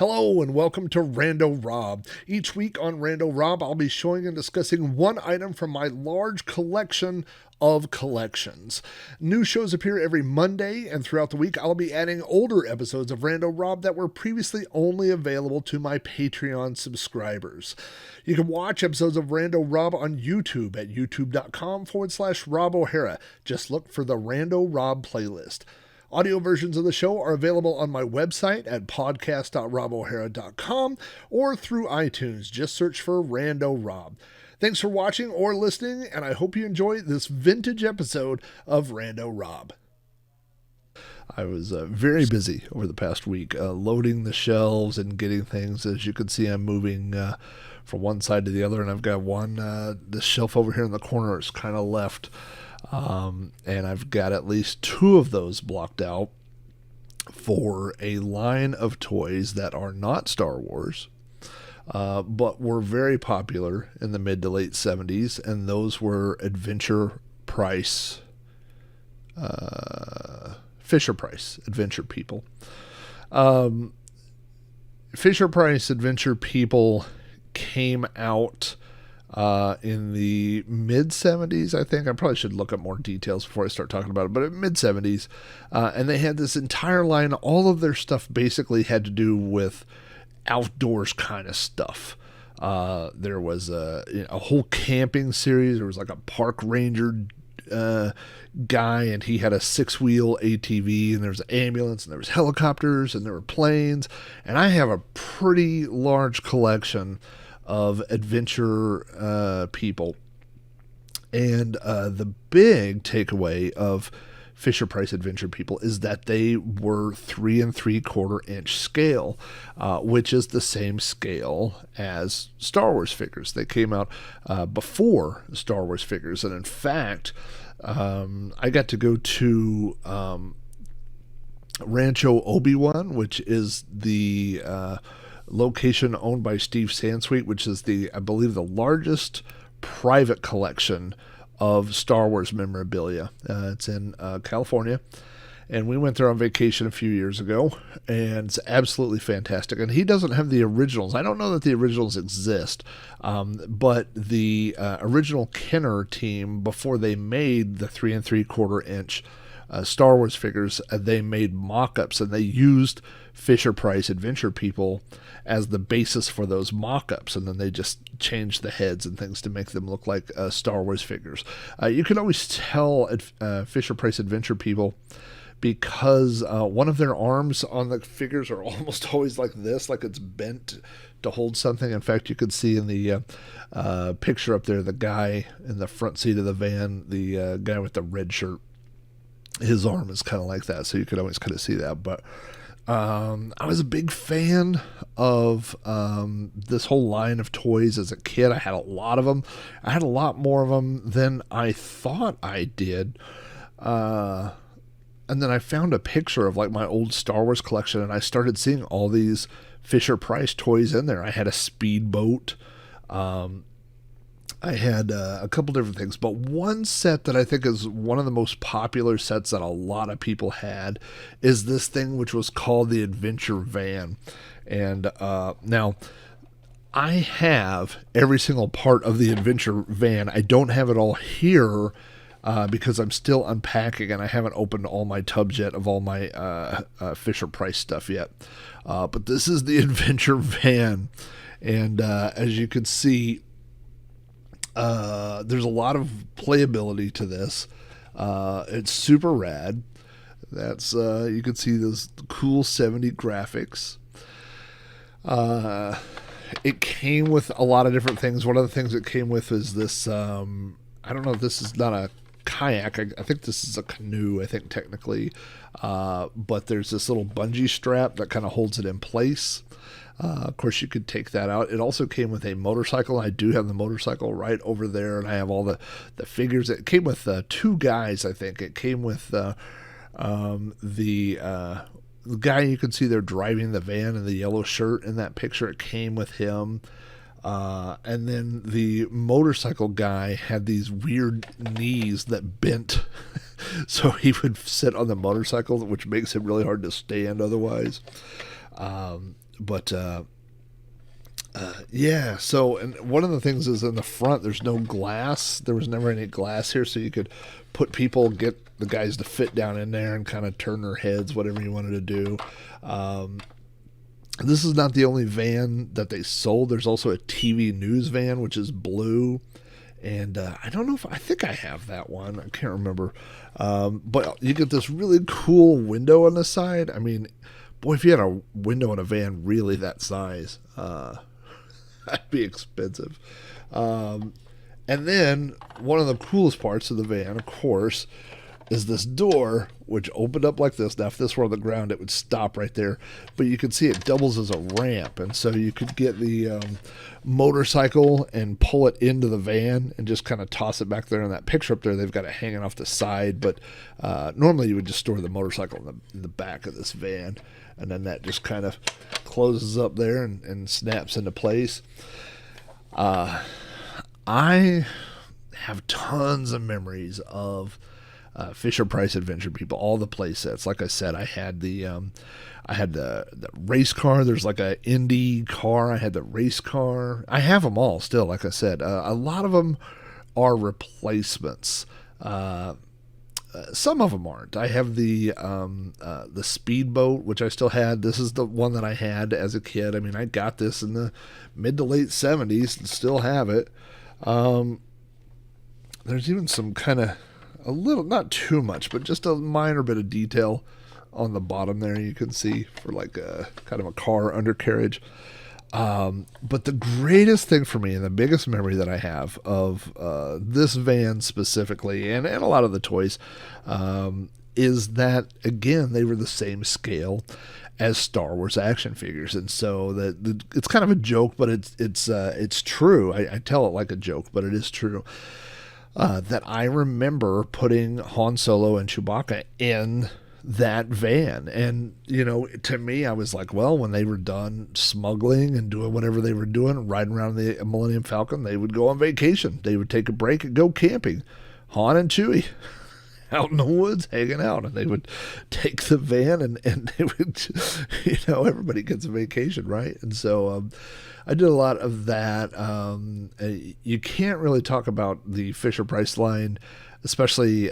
Hello and welcome to Rando Rob. Each week on Rando Rob, I'll be showing and discussing one item from my large collection of collections. New shows appear every Monday, and throughout the week, I'll be adding older episodes of Rando Rob that were previously only available to my Patreon subscribers. You can watch episodes of Rando Rob on YouTube at youtube.com/Rob O'Hara. Just look for the Rando Rob playlist. Audio versions of the show are available on my website at podcast.robohara.com or through iTunes. Just search for Rando Rob. Thanks for watching or listening, and I hope you enjoy this vintage episode of Rando Rob. I was very busy over the past week, loading the shelves and getting things. As you can see, I'm moving from one side to the other, and I've got the shelf over here in the corner is kind of left. And I've got at least two of those blocked out for a line of toys that are not Star Wars, but were very popular in the mid to late 70s, and those were Fisher Price Adventure People. Fisher Price Adventure People came out in the mid-70s, I think. I probably should look up more details before I start talking about it, but in mid-70s, and they had this entire line. All of their stuff basically had to do with outdoors kind of stuff. There was a whole camping series. There was like a park ranger guy, and he had a 6-wheel ATV, and there was an ambulance, and there was helicopters, and there were planes, and I have a pretty large collection of adventure people. And the big takeaway of Fisher Price Adventure People is that they were 3 3/4 inch scale, which is the same scale as Star Wars figures. They came out before Star Wars figures, and in fact, I got to go to Rancho Obi-Wan, which is the location owned by Steve Sansweet, which is I believe the largest private collection of Star Wars memorabilia. It's in California, and we went there on vacation a few years ago, and it's absolutely fantastic. And he doesn't have the originals. I don't know that the originals exist, but the original Kenner team, before they made the 3 3/4 inch Star Wars figures, they made mock-ups, and they used Fisher Price Adventure People as the basis for those mock-ups, and then they just changed the heads and things to make them look like Star Wars figures. You can always tell at Fisher Price Adventure People because one of their arms on the figures are almost always like this, like it's bent to hold something. In fact, you could see in the picture up there, the guy in the front seat of the van, the guy with the red shirt, his arm is kind of like that, so you could always kind of see that. But I was a big fan of this whole line of toys as a kid. I had a lot of them. I had a lot more of them than I thought I did. And then I found a picture of like my old Star Wars collection, and I started seeing all these Fisher Price toys in there. I had a speedboat. I had a couple different things, but one set that I think is one of the most popular sets that a lot of people had is this thing which was called the Adventure Van. And now, I have every single part of the Adventure Van. I don't have it all here because I'm still unpacking, and I haven't opened all my tubs yet of all my Fisher Price stuff yet. But this is the Adventure Van, and as you can see, there's a lot of playability to this. It's super rad. That's you can see those cool 70 graphics. It came with a lot of different things. One of the things it came with is this. I don't know if this is not a kayak. I think this is a canoe. I think technically, but there's this little bungee strap that kind of holds it in place. Of course, you could take that out. It also came with a motorcycle. I do have the motorcycle right over there, and I have all the figures. It came with 2 guys, I think. It came with the guy you can see there driving the van in the yellow shirt in that picture. It came with him. And then the motorcycle guy had these weird knees that bent so he would sit on the motorcycle, which makes it really hard to stand otherwise. But yeah, so, and one of the things is in the front, there's no glass. There was never any glass here, so you could put people, get the guys to fit down in there and kind of turn their heads, whatever you wanted to do. Um, this is not the only van that they sold. There's also a TV news van, which is blue. And I don't know if I think I have that one. I can't remember. But you get this really cool window on the side. I mean, boy, if you had a window in a van really that size, that'd be expensive. Um, and then one of the coolest parts of the van, of course, is this door, which opened up like this. Now, if this were on the ground, it would stop right there. But you can see it doubles as a ramp. And so you could get the motorcycle and pull it into the van and just kind of toss it back there. In that picture up there, they've got it hanging off the side. But normally you would just store the motorcycle in the back of this van. And then that just kind of closes up there and snaps into place. I have tons of memories of Fisher Price Adventure People, all the play sets. Like I said, I had the race car. There's like a Indy car. I had the race car. I have them all still. Like I said, a lot of them are replacements. Some of them aren't. I have the speedboat, which I still had. This is the one that I had as a kid. I mean, I got this in the mid to late 70s and still have it. There's even some kind of a little, not too much, but just a minor bit of detail on the bottom there you can see for like a kind of a car undercarriage. But the greatest thing for me and the biggest memory that I have of this van specifically, and a lot of the toys, is that, again, they were the same scale as Star Wars action figures. And so it's kind of a joke, but it's true. I tell it like a joke, but it is true. That I remember putting Han Solo and Chewbacca in that van. And, to me, I was like, well, when they were done smuggling and doing whatever they were doing, riding around the Millennium Falcon, they would go on vacation. They would take a break and go camping. Han and Chewie out in the woods hanging out, and they would take the van and they would, everybody gets a vacation, right? And so I did a lot of that. You can't really talk about the Fisher Price line, especially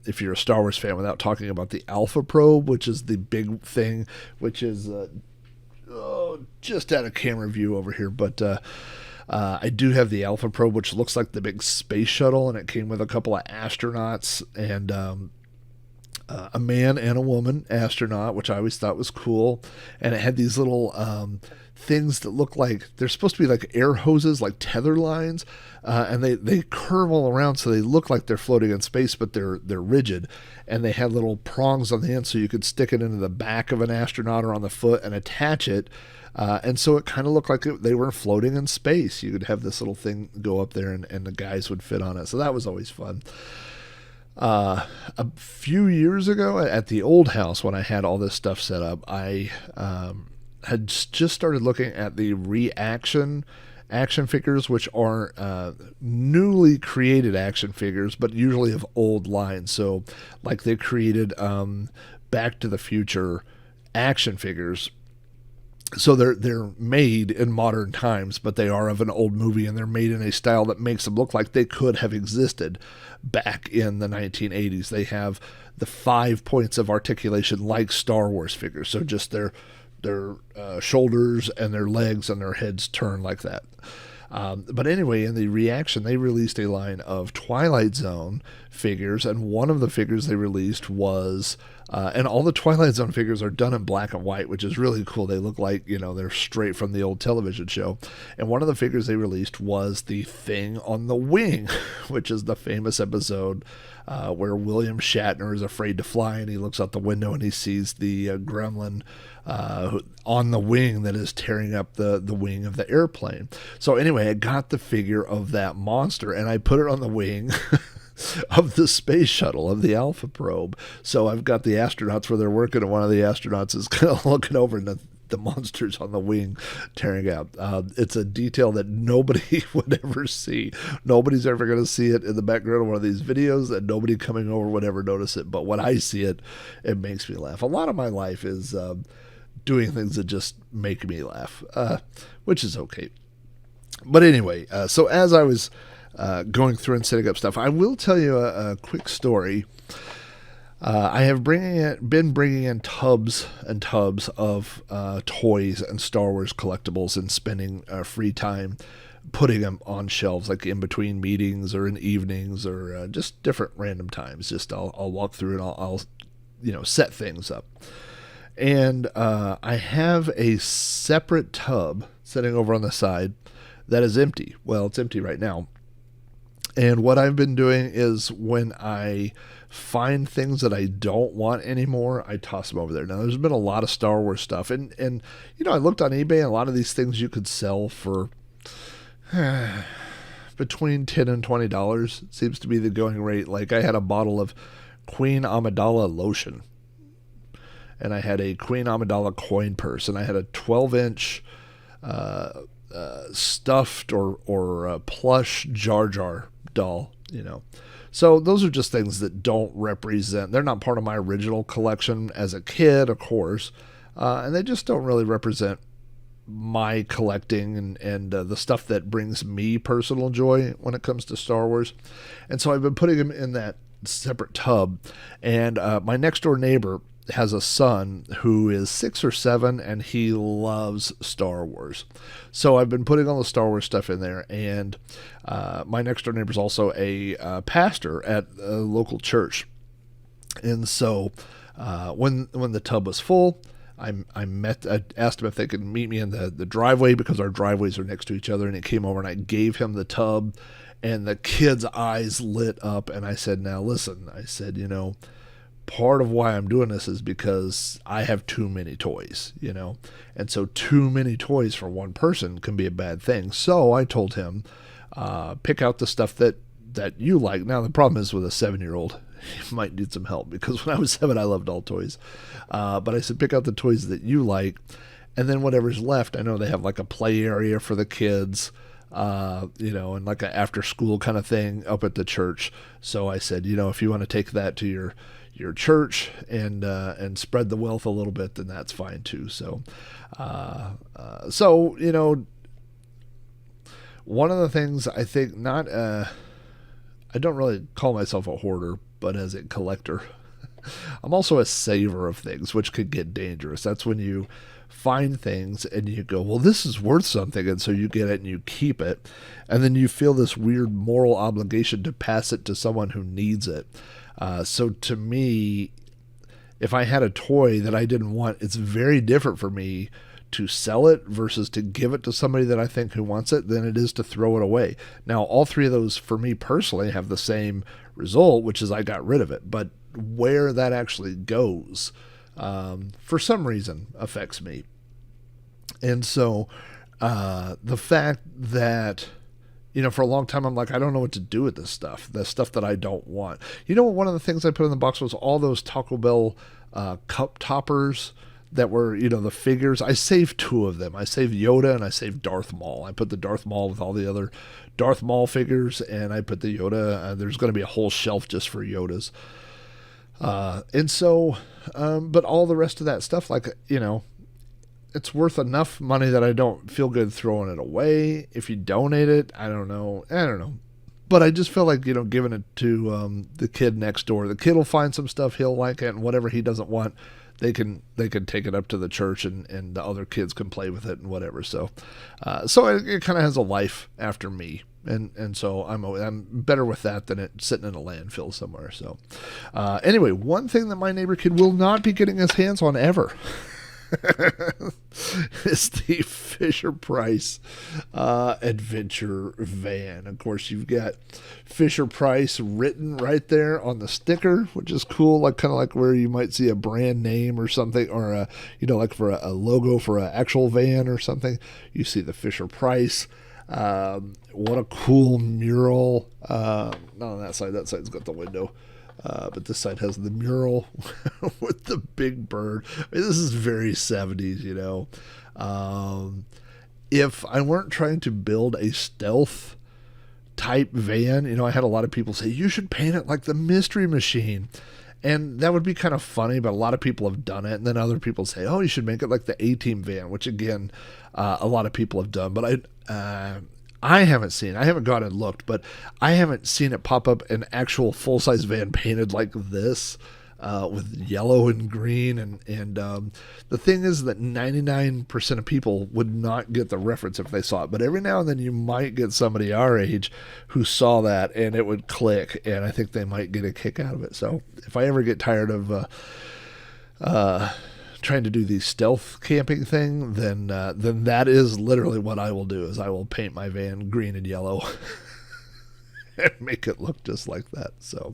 if you're a Star Wars fan, without talking about the Alpha Probe, which is the big thing, which is just out of camera view over here. But I do have the Alpha Probe, which looks like the big space shuttle, and it came with a couple of astronauts and a man and a woman astronaut, which I always thought was cool. And it had these little things that look like they're supposed to be like air hoses, like tether lines, and they curve all around, so they look like they're floating in space, but they're rigid, and they have little prongs on the end, so you could stick it into the back of an astronaut or on the foot and attach it. And so it kind of looked like they were floating in space. You could have this little thing go up there, and the guys would fit on it. So that was always fun. A few years ago at the old house, when I had all this stuff set up, I had just started looking at the reaction action figures, which are newly created action figures, but usually of old lines. So like they created Back to the Future action figures. So they're made in modern times, but they are of an old movie, and they're made in a style that makes them look like they could have existed back in the 1980s. They have the 5 points of articulation like Star Wars figures, so just their shoulders and their legs and their heads turn like that. But anyway, in the reaction, they released a line of Twilight Zone figures, and one of the figures they released was, and all the Twilight Zone figures are done in black and white, which is really cool. They look like, they're straight from the old television show. And one of the figures they released was the Thing on the Wing, which is the famous episode where William Shatner is afraid to fly, and he looks out the window and he sees the gremlin on the wing that is tearing up the wing of the airplane. So anyway, I got the figure of that monster, and I put it on the wing of the space shuttle, of the Alpha Probe. So I've got the astronauts where they're working, and one of the astronauts is kind of looking over, and the monster's on the wing tearing out. It's a detail that nobody would ever see. Nobody's ever going to see it in the background of one of these videos, and nobody coming over would ever notice it. But when I see it, it makes me laugh. A lot of my life is doing things that just make me laugh, which is okay. But anyway, so as I was going through and setting up stuff, I will tell you a quick story. I have been bringing in tubs and tubs of toys and Star Wars collectibles and spending free time putting them on shelves, like in between meetings or in evenings or just different random times. Just I'll walk through and I'll set things up. And I have a separate tub sitting over on the side that is empty. Well, it's empty right now. And what I've been doing is when I find things that I don't want anymore, I toss them over there. Now, there's been a lot of Star Wars stuff. And I looked on eBay, and a lot of these things you could sell for between $10 and $20 seems to be the going rate. Like, I had a bottle of Queen Amidala lotion, and I had a Queen Amidala coin purse, and I had a 12-inch stuffed or plush Jar Jar doll, So those are just things that don't represent, they're not part of my original collection as a kid, of course, and they just don't really represent my collecting and the stuff that brings me personal joy when it comes to Star Wars. And so I've been putting them in that separate tub, and my next door neighbor has a son who is 6 or 7, and he loves Star Wars. So I've been putting all the Star Wars stuff in there, and my next door neighbor is also a pastor at a local church. And so when the tub was full, I asked him if they could meet me in the driveway, because our driveways are next to each other, and he came over and I gave him the tub, and the kid's eyes lit up, and I said, now listen, I said, part of why I'm doing this is because I have too many toys, and so too many toys for one person can be a bad thing. So I told him, pick out the stuff that you like. Now, the problem is with a 7-year-old, he might need some help, because when I was 7, I loved all toys. But I said, pick out the toys that you like, and then whatever's left, I know they have like a play area for the kids, and like an after school kind of thing up at the church. So I said, if you want to take that to your church and spread the wealth a little bit, then that's fine too. So, one of the things I think I don't really call myself a hoarder, but as a collector, I'm also a saver of things, which could get dangerous. That's when you find things and you go, well, this is worth something, and so you get it and you keep it, and then you feel this weird moral obligation to pass it to someone who needs it. So to me, if I had a toy that I didn't want, it's very different for me to sell it versus to give it to somebody that I think who wants it than it is to throw it away. Now, all three of those for me personally have the same result, which is I got rid of it. But where that actually goes, for some reason, affects me. And so the fact that, for a long time, I'm like, I don't know what to do with this stuff, the stuff that I don't want. One of the things I put in the box was all those Taco Bell cup toppers that were, the figures. I saved 2 of them. I saved Yoda and I saved Darth Maul. I put the Darth Maul with all the other Darth Maul figures, and I put the Yoda. There's going to be a whole shelf just for Yodas. And so, but all the rest of that stuff, like, it's worth enough money that I don't feel good throwing it away. If you donate it, I don't know. But I just feel like, giving it to the kid next door. The kid will find some stuff he'll like it, and whatever he doesn't want, they can take it up to the church, and the other kids can play with it and whatever. So it kind of has a life after me. And so I'm better with that than it sitting in a landfill somewhere. So anyway, one thing that my neighbor kid will not be getting his hands on ever is the Fisher-Price adventure van. Of course, you've got Fisher-Price written right there on the sticker, which is cool, like kind of like where you might see a brand name or something, or like for a logo for an actual van or something, you see the Fisher-Price. What a cool mural. Not on that side. That side's got the window. But this side has the mural with the big bird. I mean, this is very 70s, If I weren't trying to build a stealth type van, I had a lot of people say, you should paint it like the Mystery Machine. And that would be kind of funny, but a lot of people have done it. And then other people say, oh, you should make it like the A-Team van, which again, a lot of people have done. But I haven't seen, I haven't gone and looked, but I haven't seen it pop up an actual full-size van painted like this. With yellow and green, and the thing is that 99% of people would not get the reference if they saw it, but every now and then you might get somebody our age who saw that and it would click, and I think they might get a kick out of it. So if I ever get tired of trying to do the stealth camping thing, then that is literally what I will do. Is I will paint my van green and yellow and make it look just like that. So